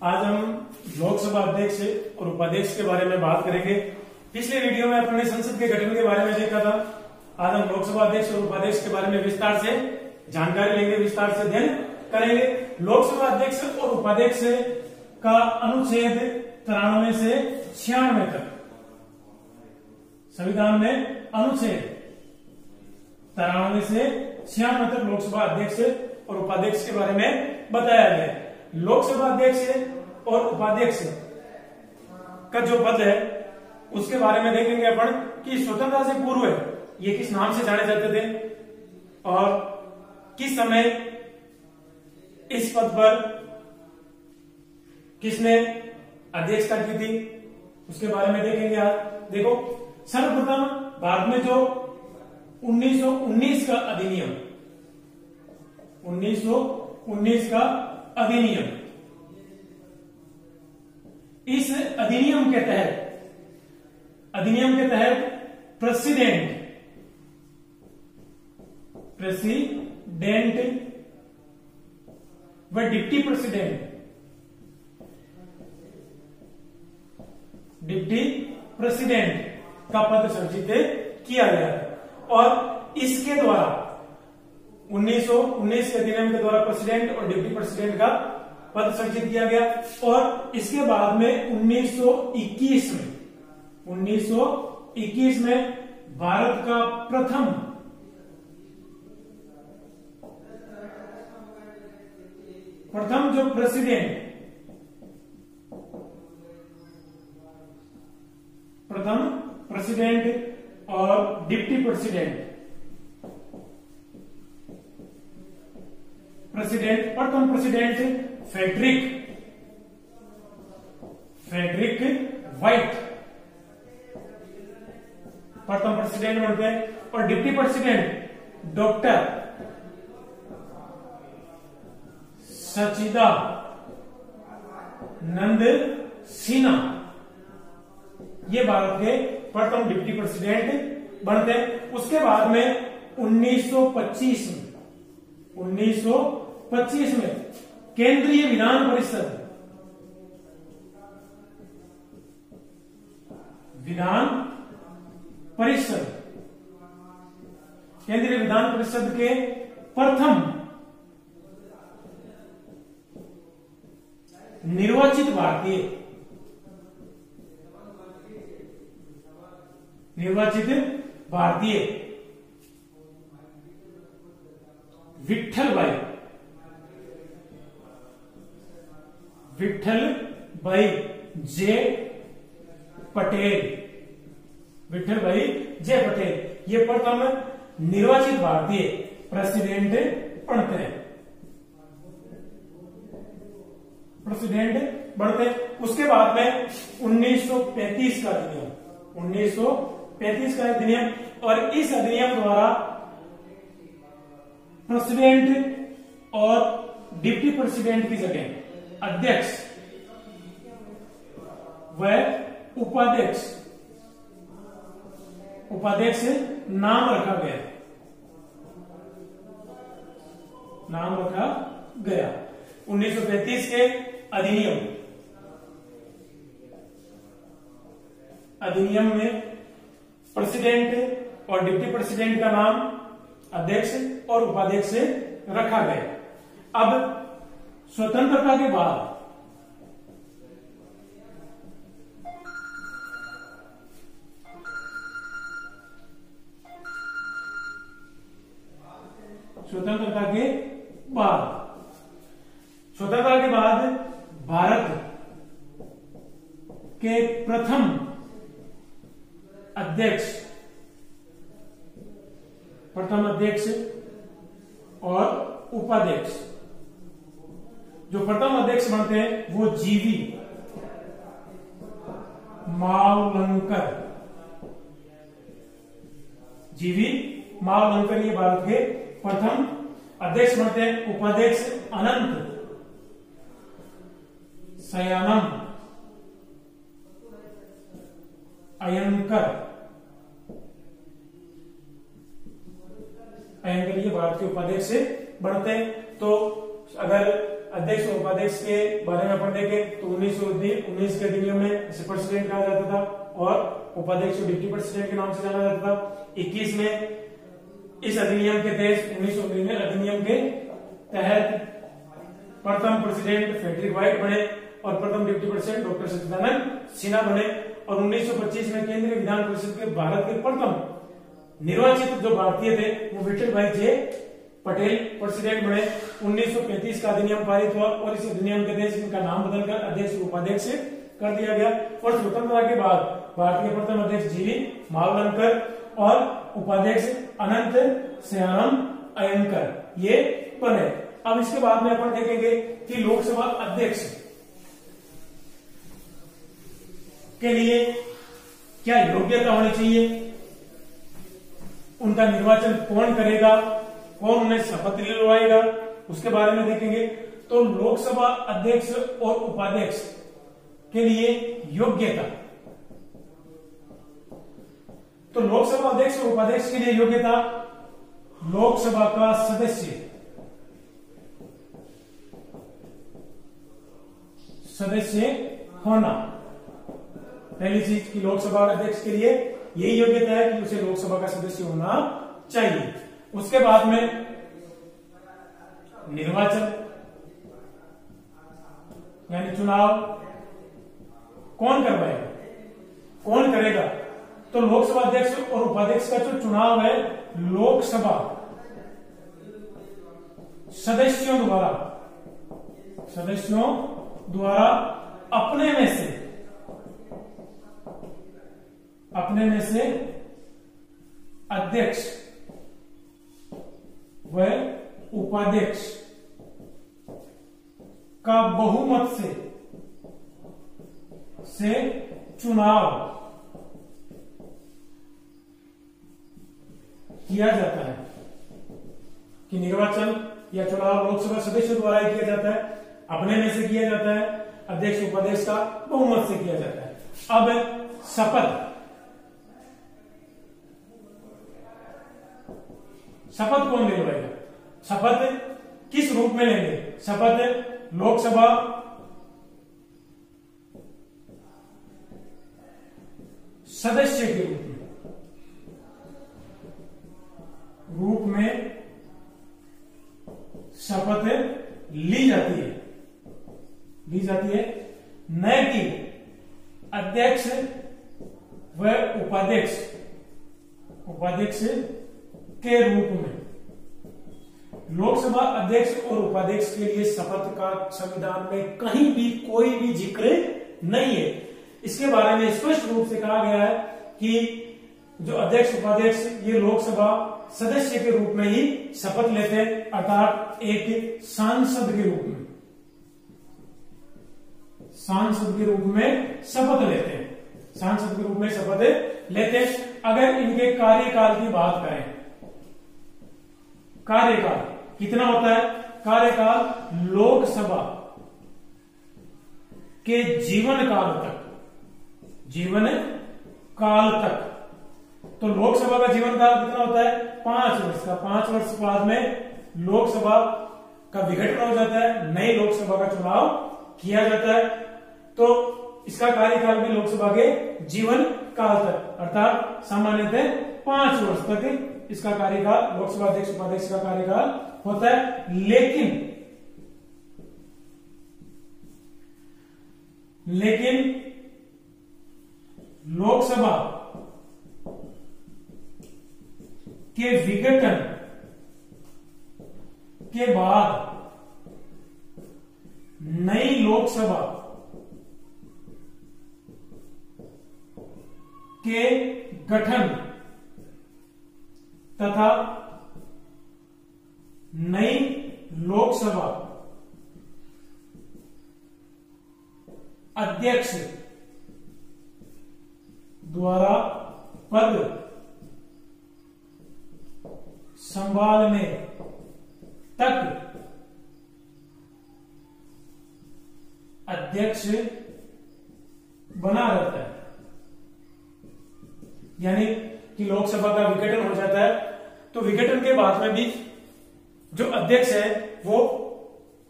आज हम लोकसभा अध्यक्ष और उपाध्यक्ष के बारे में बात करेंगे। पिछले वीडियो में अपने संसद के गठन के बारे में देखा था। आज हम लोकसभा अध्यक्ष और उपाध्यक्ष के बारे में विस्तार से जानकारी लेंगे, विस्तार से अध्ययन करेंगे। लोकसभा अध्यक्ष और उपाध्यक्ष का अनुच्छेद 93 से 96 तक संविधान में अनुच्छेद 93 से 96 तक लोकसभा अध्यक्ष और उपाध्यक्ष के बारे में बताया गया है। लोकसभा अध्यक्ष और उपाध्यक्ष का जो पद है उसके बारे में देखेंगे अपन कि स्वतंत्रता से पूर्व ये किस नाम से जाने जाते थे और किस समय इस पद पर किसने अध्यक्षता की थी उसके बारे में देखेंगे। आज देखो, सर्वप्रथम भारत में जो 1919 का अधिनियम 1919 का अधिनियम, इस अधिनियम के तहत प्रेसिडेंट व डिप्टी प्रेसिडेंट का पद सृजित किया गया और इसके द्वारा 1919 के अधिनियम के द्वारा प्रेसिडेंट और डिप्टी प्रेसिडेंट का पद सृजित किया गया और इसके बाद में 1921 में भारत का प्रथम जो प्रेसिडेंट और डिप्टी प्रथम प्रेसिडेंट फ्रेडरिक व्हाइट प्रथम प्रेसिडेंट बनते हैं और डिप्टी प्रेसिडेंट डॉक्टर सच्चिदानंद सिन्हा, ये भारत के प्रथम डिप्टी प्रेसिडेंट बनते हैं। उसके बाद में 1925 में केंद्रीय विधान परिषद केंद्रीय विधान परिषद के प्रथम निर्वाचित भारतीय विठल भाई जे पटेल ये प्रथम निर्वाचित भारतीय प्रेसिडेंट बनते हैं। उसके बाद में 1935 का अधिनियम और इस अधिनियम द्वारा प्रेसिडेंट और डिप्टी प्रेसिडेंट की जगह अध्यक्ष व उपाध्यक्ष नाम रखा गया। 1935 के अधिनियम में प्रेसिडेंट और डिप्टी प्रेसिडेंट का नाम अध्यक्ष और उपाध्यक्ष रखा गया। अब स्वतंत्रता के बाद भारत के प्रथम अध्यक्ष और उपाध्यक्ष, जो प्रथम अध्यक्ष बनते हैं वो जीवी मावलंकर ये भारत के प्रथम अध्यक्ष बनते हैं। उपाध्यक्ष अनंत सयानम अयंकर ये भारत के उपाध्यक्ष बनते हैं। तो अगर अध्यक्ष और उपाध्यक्ष के बारे में अपन देखें तो 1919 के अधिनियम में इसे प्रेसिडेंट कहा जाता था और उपाध्यक्ष को डिप्टी प्रेसिडेंट के नाम से जाना जाता था। 21 में इस अधिनियम के तहत 1919 अधिनियम के तहत प्रथम प्रेसिडेंट फ्रेडरिक व्हाइट बने और प्रथम डिप्टी प्रेसिडेंट डॉक्टर सच्चिदानंद सिन्हा बने। और 1925 में केंद्रीय विधान परिषद के भारत के प्रथम निर्वाचित जो भारतीय थे वो विठल भाई जे पटेल प्रेसिडेंट बने। 1935 का अधिनियम पारित हुआ और इस अधिनियम के तहत इनका नाम बदलकर अध्यक्ष और उपाध्यक्ष कर दिया गया। और स्वतंत्रता के बाद भारत के प्रथम अध्यक्ष जीवी मावलंकर और उपाध्यक्ष अनंत सयानम अयंकर ये बने। अब इसके बाद में अपन देखेंगे कि लोकसभा अध्यक्ष के लिए क्या योग्यता होनी चाहिए, उनका निर्वाचन कौन करेगा, कौन उन्हें शपथ दिलवाएगा, उसके बारे में देखेंगे। तो लोकसभा अध्यक्ष और उपाध्यक्ष के लिए योग्यता, तो लोकसभा अध्यक्ष और उपाध्यक्ष के लिए योग्यता, लोकसभा का सदस्य होना। पहली चीज कि लोकसभा अध्यक्ष के लिए यही योग्यता है कि उसे लोकसभा का सदस्य होना चाहिए। उसके बाद में निर्वाचन यानी चुनाव कौन करवाएगा, कौन करेगा। तो लोकसभा अध्यक्ष और उपाध्यक्ष का जो चुनाव है लोकसभा सदस्यों द्वारा अपने में से अध्यक्ष व उपाध्यक्ष का बहुमत से चुनाव किया जाता है। कि निर्वाचन या चुनाव लोकसभा सदस्यों द्वारा ही किया जाता है, अपने में से किया जाता है, अध्यक्ष उपाध्यक्ष का बहुमत से किया जाता है। अब शपथ कौन दिलवाएगा, शपथ किस रूप में लेंगे। शपथ लोकसभा सदस्य के रूप में शपथ ली जाती है, न कि अध्यक्ष व उपाध्यक्ष के रूप में। लोकसभा अध्यक्ष और उपाध्यक्ष के लिए शपथ का संविधान में कहीं भी कोई भी जिक्र नहीं है। इसके बारे में स्पष्ट रूप से कहा गया है कि जो अध्यक्ष उपाध्यक्ष ये लोकसभा सदस्य के रूप में ही शपथ लेते हैं, अर्थात एक सांसद के रूप में शपथ लेते हैं। अगर इनके कार्यकाल की बात करें, कार्यकाल कितना होता है, कार्यकाल लोकसभा के जीवन काल तक। तो लोकसभा का जीवन काल कितना होता है, 5 वर्ष का। 5 वर्ष बाद में लोकसभा का विघटन हो जाता है, नई लोकसभा का चुनाव किया जाता है। तो इसका कार्यकाल भी लोकसभा के जीवन काल तक, अर्थात सामान्यतः 5 वर्ष तक इसका कार्यकाल, लोकसभा अध्यक्ष उपाध्यक्ष का कार्यकाल होता है। लेकिन लोकसभा के विघटन के बाद नई लोकसभा के गठन तथा नई लोकसभा अध्यक्ष द्वारा पद संभालने तक अध्यक्ष बना रहता है। यानी कि लोकसभा का विघटन हो जाता है तो विघटन के बाद में भी जो अध्यक्ष है वो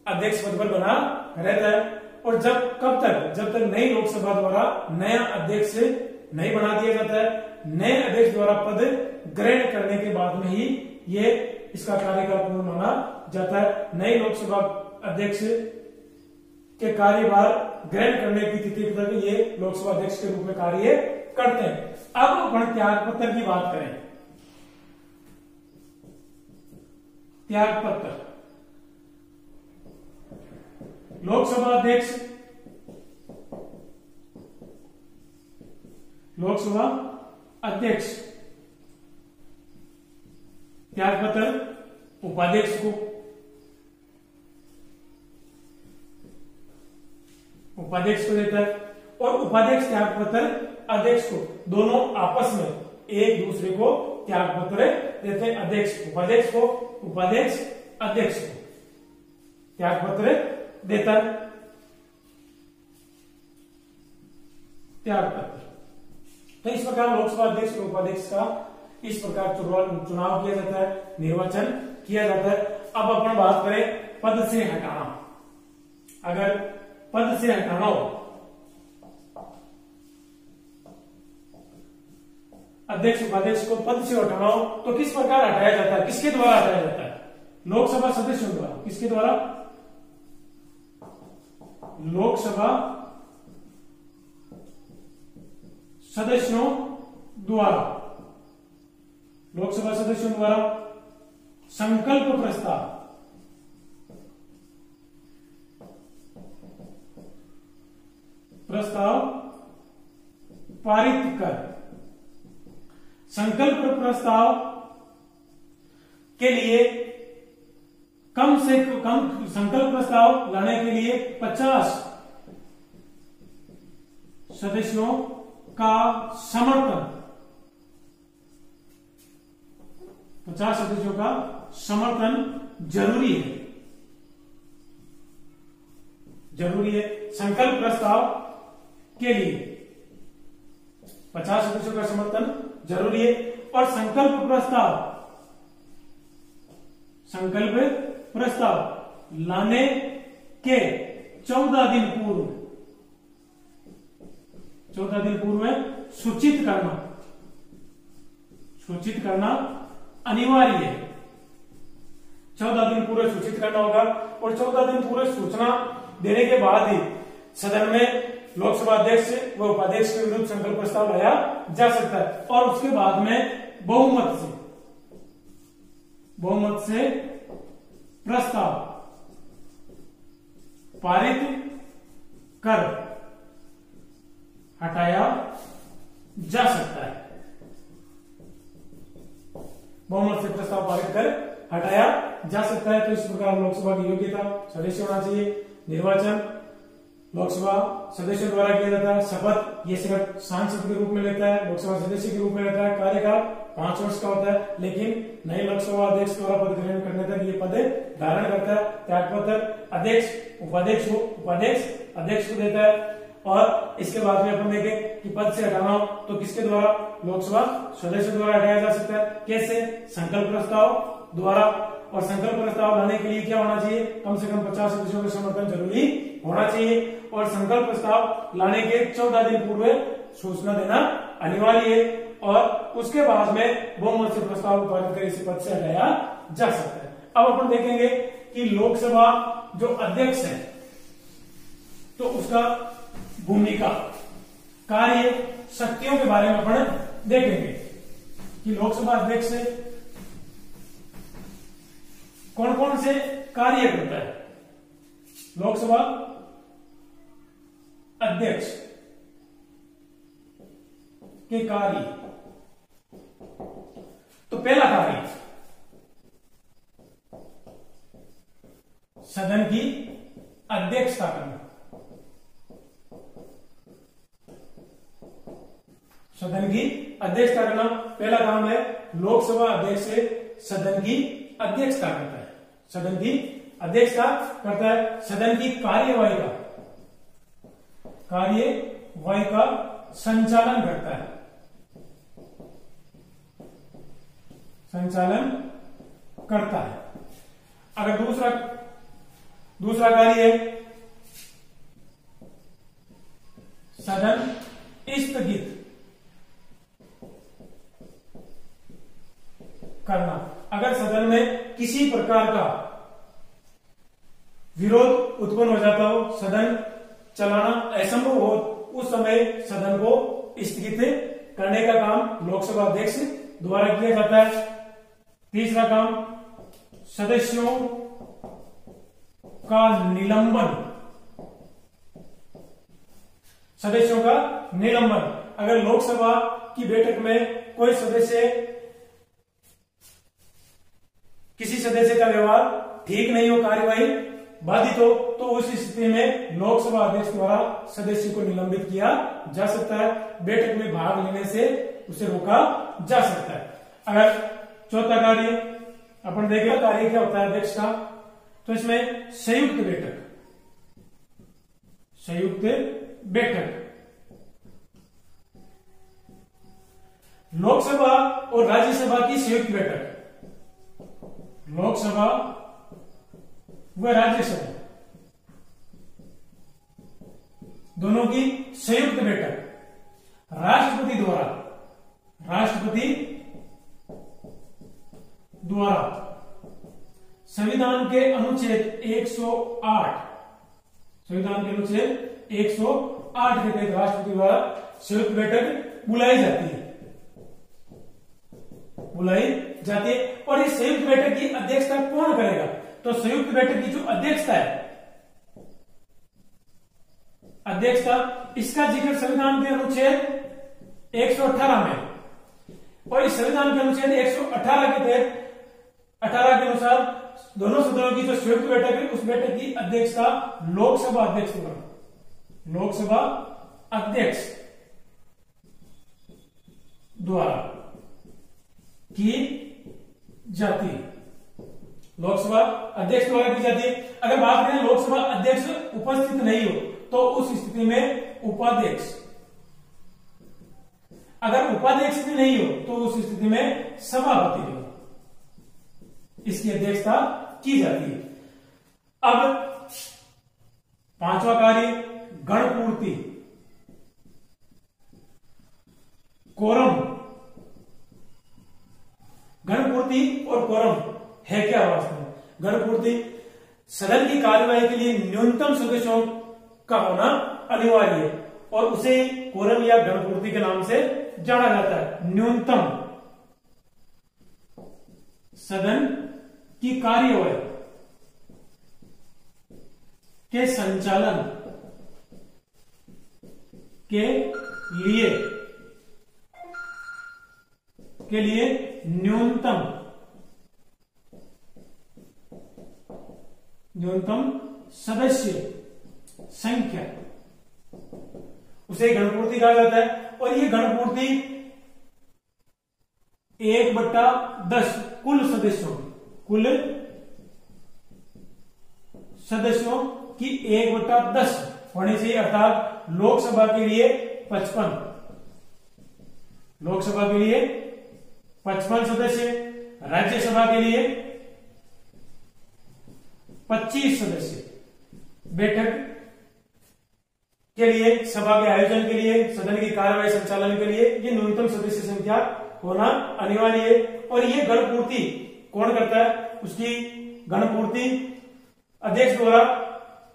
अध्यक्ष पद पर बना रहता है। और कब तक, जब तक नई लोकसभा द्वारा नया अध्यक्ष नहीं बना दिया जाता है, नए अध्यक्ष द्वारा पद ग्रहण करने के बाद में ही ये इसका कार्यकाल पूर्ण माना जाता है। नई लोकसभा अध्यक्ष के कार्यभार ग्रहण करने की तिथि तक ये लोकसभा अध्यक्ष के रूप में कार्य करते हैं। अब अपन त्यागपत्र की बात करें। त्यागपत्र, लोकसभा अध्यक्ष त्यागपत्र उपाध्यक्ष को देता है और उपाध्यक्ष त्यागपत्र अध्यक्ष को, दोनों आपस में एक दूसरे को त्यागपत्र देते हैं। अध्यक्ष उपाध्यक्ष को, उपाध्यक्ष अध्यक्ष को त्यागपत्र देता है। त्यागपत्र, तो इस प्रकार लोकसभा अध्यक्ष और उपाध्यक्ष का इस प्रकार चुनाव किया जाता है, निर्वाचन किया जाता है। अब अपन बात करें पद से हटाना। अगर पद से हटाना हो, अध्यक्ष उपाध्यक्ष को पद से हटाना हो तो किस प्रकार हटाया जाता है, किसके द्वारा हटाया जाता है? लोकसभा सदस्यों द्वारा। किसके द्वारा? लोकसभा सदस्यों द्वारा। लोकसभा सदस्यों द्वारा संकल्प प्रस्ताव, पारित कर। संकल्प प्रस्ताव के लिए कम से कम, संकल्प प्रस्ताव लाने के लिए 50 सदस्यों का समर्थन, 50 सदस्यों का समर्थन जरूरी है। संकल्प प्रस्ताव के लिए 50 सदस्यों का समर्थन जरूरी है। और संकल्प प्रस्ताव लाने के 14 दिन पूर्व सूचित करना अनिवार्य है। 14 दिन पूर्व सूचित करना होगा और 14 दिन पूर्व सूचना देने के बाद ही सदन में लोकसभा अध्यक्ष व उपाध्यक्ष के विरुद्ध संकल्प प्रस्ताव लाया जा सकता है। और उसके बाद में बहुमत से प्रस्ताव पारित कर हटाया जा सकता है। बहुमत से प्रस्ताव पारित कर हटाया जा सकता है। तो इस प्रकार लोकसभा की योग्यता, सदस्य होना चाहिए। निर्वाचन लोकसभा सदस्य द्वारा किया जाता है। शपथ ये सिर्फ सांसद के रूप में लेता है, लोकसभा सदस्य के रूप में लेता है। कार्यकाल 5 वर्ष का होता है, लेकिन नए लोकसभा अध्यक्ष द्वारा पद ग्रहण करने तक ये पद धारण करता है। त्यागपत्र अध्यक्ष उपाध्यक्ष को देता है। और इसके बाद में अपन देखें कि पद से हटाना हो तो किसके द्वारा? लोकसभा सदस्य द्वारा हटाया जा सकता है। कैसे? संकल्प प्रस्ताव द्वारा। और संकल्प प्रस्ताव लाने के लिए क्या होना चाहिए? कम से कम 50 सदस्यों का समर्थन जरूरी होना चाहिए। और संकल्प प्रस्ताव लाने के 14 दिन पूर्व सूचना देना अनिवार्य है। और उसके बाद में बहुमत से प्रस्ताव पारित कर इसे पद से हटाया जा सकता है। अब अपन देखेंगे कि लोकसभा जो अध्यक्ष है तो उसका भूमिका, कार्य, शक्तियों के बारे में अपन देखेंगे कि लोकसभा अध्यक्ष कौन कौन से कार्य करता है। लोकसभा अध्यक्ष के कार्य, तो पहला कार्य सदन की अध्यक्षता करना। सदन की अध्यक्षता करना पहला काम है। लोकसभा अध्यक्ष सदन की अध्यक्षता करता है। सदन की अध्यक्षता करता है। सदन की कार्यवाही का संचालन करता है। अगर दूसरा कार्य है सदन स्थगित करना। अगर सदन में किसी प्रकार का विरोध उत्पन्न हो जाता हो, सदन चलाना असंभव हो, उस समय सदन को स्थगित करने का काम लोकसभा अध्यक्ष द्वारा किया जाता है। तीसरा काम सदस्यों का निलंबन। सदस्यों का निलंबन, अगर लोकसभा की बैठक में कोई सदस्य, किसी सदस्य का व्यवहार ठीक नहीं हो, कार्यवाही बाधित हो, तो उस स्थिति में लोकसभा अध्यक्ष द्वारा सदस्य को निलंबित किया जा सकता है। बैठक में भाग लेने से उसे रोका जा सकता है। अगर चौथा कार्य अपन देखें, कार्य क्या होता है अध्यक्ष का, तो इसमें संयुक्त बैठक, संयुक्त बैठक लोकसभा और राज्यसभा की संयुक्त बैठक, लोकसभा व राज्यसभा दोनों की संयुक्त बैठक राष्ट्रपति द्वारा संविधान के अनुच्छेद 108, संविधान के अनुच्छेद 108 के तहत राष्ट्रपति द्वारा संयुक्त बैठक बुलाई जाती है, और इस संयुक्त बैठक की अध्यक्षता कौन करेगा, तो संयुक्त बैठक की जो अध्यक्षता है, अध्यक्षता, इसका जिक्र संविधान के अनुच्छेद 118 में, और इस संविधान के अनुच्छेद 118 के तहत 18 के अनुसार दोनों सदनों की जो संयुक्त बैठक है, उस बैठक की अध्यक्षता लोकसभा अध्यक्ष द्वारा, लोकसभा अध्यक्ष द्वारा की जाती है, लोकसभा अध्यक्ष द्वारा की जाती है। अगर बात करें लोकसभा अध्यक्ष उपस्थित नहीं हो, तो उस स्थिति में उपाध्यक्ष, अगर उपाध्यक्ष भी नहीं हो, तो उस स्थिति में सभापति जो इसकी अध्यक्षता की जाती है। अब पांचवा कार्य गणपूर्ति, कोरम। गणपूर्ति और कोरम है क्या वास्तव में? गणपूर्ति सदन की कार्यवाही के लिए न्यूनतम सदस्यों का होना अनिवार्य है, और उसे कोरम या गणपूर्ति के नाम से जाना जाता है। न्यूनतम सदन की कार्यवाही के संचालन के लिए न्यूनतम सदस्य संख्या, उसे गणपूर्ति कहा जाता है। और ये गणपूर्ति 1/10 कुल सदस्यों की 1/10 होनी चाहिए, अर्थात लोकसभा के लिए 55, लोकसभा के लिए 55 सदस्य, राज्यसभा के लिए 25 सदस्य। बैठक के लिए, सभा के आयोजन के लिए, सदन की कार्यवाही संचालन के लिए ये न्यूनतम सदस्य संख्या होना अनिवार्य है। और ये गणपूर्ति कौन करता है? उसकी गणपूर्ति अध्यक्ष द्वारा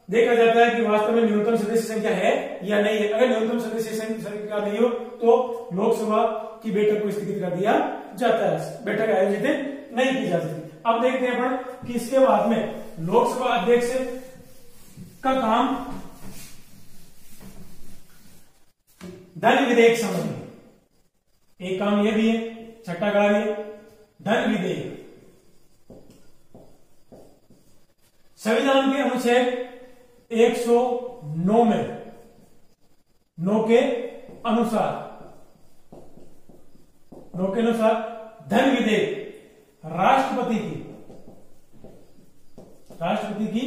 देखा जाता है कि वास्तव में न्यूनतम सदस्य संख्या है या नहीं है। अगर न्यूनतम सदस्य संख्या नहीं हो, तो लोकसभा की बैठक को स्थगित कर दिया जाता है, बैठक आयोजित नहीं की जा सकती। अब देखते हैं अपन कि इसके बाद में लोकसभा अध्यक्ष का काम धन विधेयक संबंधी, एक काम यह भी है। छठा कार्य धन विधेयक। संविधान के अनुच्छेद 109 में 9 के अनुसार धन विधेयक राष्ट्रपति की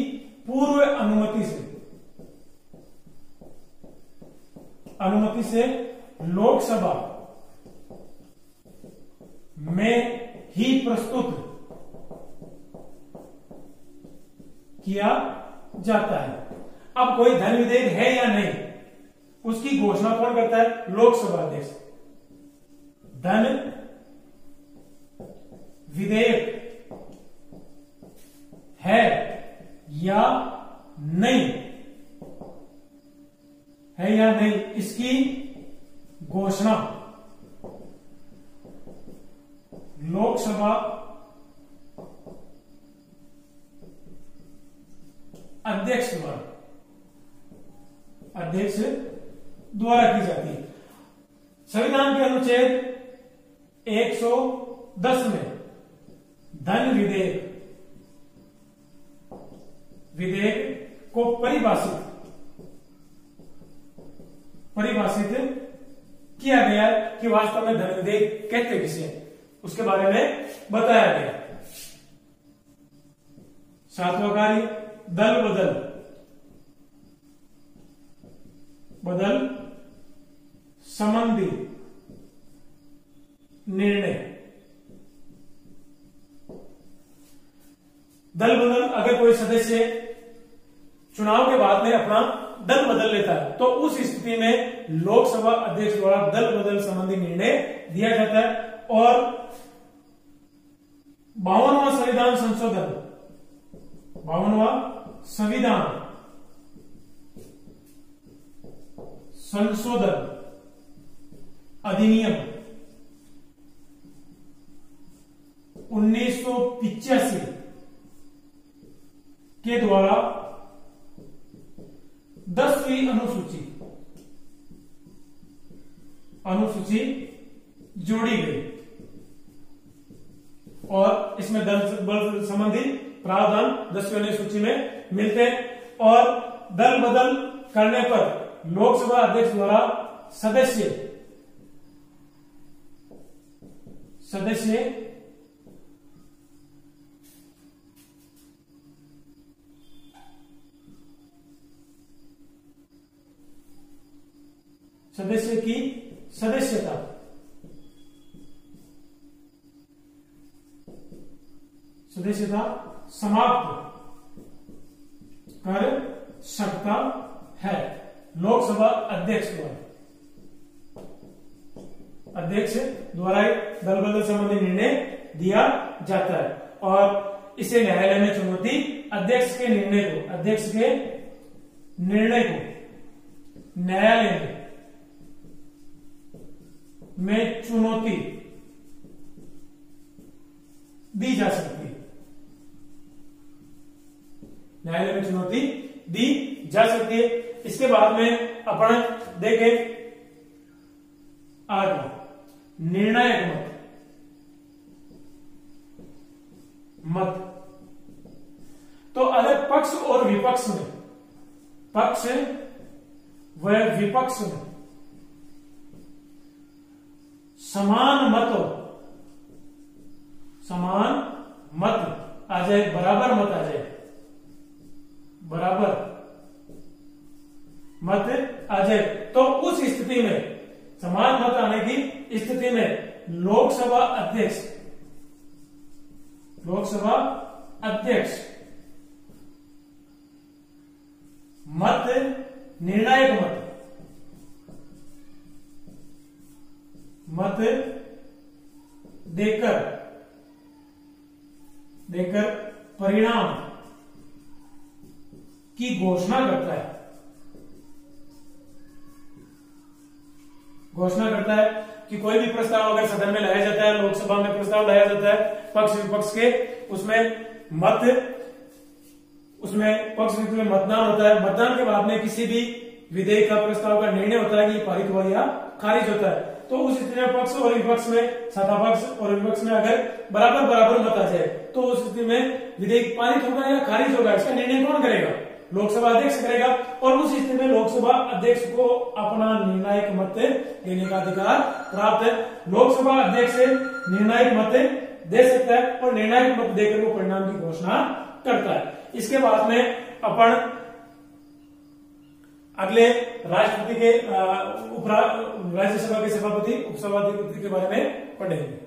पूर्व अनुमति से लोकसभा में ही प्रस्तुत किया जाता है। अब कोई धन विधेयक है या नहीं, उसकी घोषणा कौन करता है? लोकसभा अध्यक्ष। धन विधेयक है या नहीं, है या नहीं, इसकी घोषणा लोकसभा अध्यक्ष द्वारा की जाती है। संविधान के अनुच्छेद 110 में धन विधेयक को परिभाषित किया गया कि वास्तव में धन विधेयक कहते किसे, उसके बारे में बताया गया। 7वां कार्य, दल बदल संबंधी निर्णय। दल बदल, अगर कोई सदस्य चुनाव के बाद में अपना दल बदल लेता है तो उस स्थिति में लोकसभा अध्यक्ष द्वारा दल बदल संबंधी निर्णय दिया जाता है। और 52वां संविधान संशोधन, 52वां संविधान संशोधन अधिनियम 1985 के द्वारा 10वीं अनुसूची जोड़ी गई और इसमें दल बदल संबंधी प्रावधान 10वीं अनुसूची में मिलते हैं। और दल बदल करने पर लोकसभा अध्यक्ष द्वारा सदस्य की सदस्यता समाप्त कर सकता है लोकसभा अध्यक्ष द्वारा दल बदल संबंधी निर्णय दिया जाता है। और इसे न्यायालय में चुनौती, अध्यक्ष के निर्णय को न्यायालय में चुनौती दी जा सकती है, न्यायालय में चुनौती दी जा सकती है। इसके बाद में अपन देखें आगे निर्णायक मत। तो अगर पक्ष और विपक्ष में, पक्ष व विपक्ष में समान मत आ जाए, बराबर मत आ जाए, तो उस स्थिति में, समान मत आने की स्थिति में लोकसभा अध्यक्ष मत, निर्णायक मत देकर परिणाम की घोषणा करता है कि कोई भी प्रस्ताव अगर सदन में लाया जाता है, लोकसभा में प्रस्ताव लाया जाता है पक्ष विपक्ष के, उसमें पक्ष विपक्ष में मतदान होता है। मतदान के बाद में किसी भी विधेयक का प्रस्ताव का निर्णय होता है कि ये पारित हुआ या खारिज होता है। तो उस स्थिति में पक्ष और विपक्ष में, सत्तापक्ष और विपक्ष में अगर बराबर मत आ जाए तो उस स्थिति में विधेयक पारित होगा या खारिज होगा, इसका निर्णय कौन करेगा? लोकसभा अध्यक्ष करेगा। और उस स्थिति में लोकसभा अध्यक्ष को अपना निर्णायक मत देने का अधिकार प्राप्त है। लोकसभा अध्यक्ष निर्णायक मत दे सकता है और निर्णायक मत देकर वो परिणाम की घोषणा करता है। इसके बाद में अपन अगले राष्ट्रपति के राज्यसभा के सभापति, उपसभापति के बारे में पढ़ेंगे।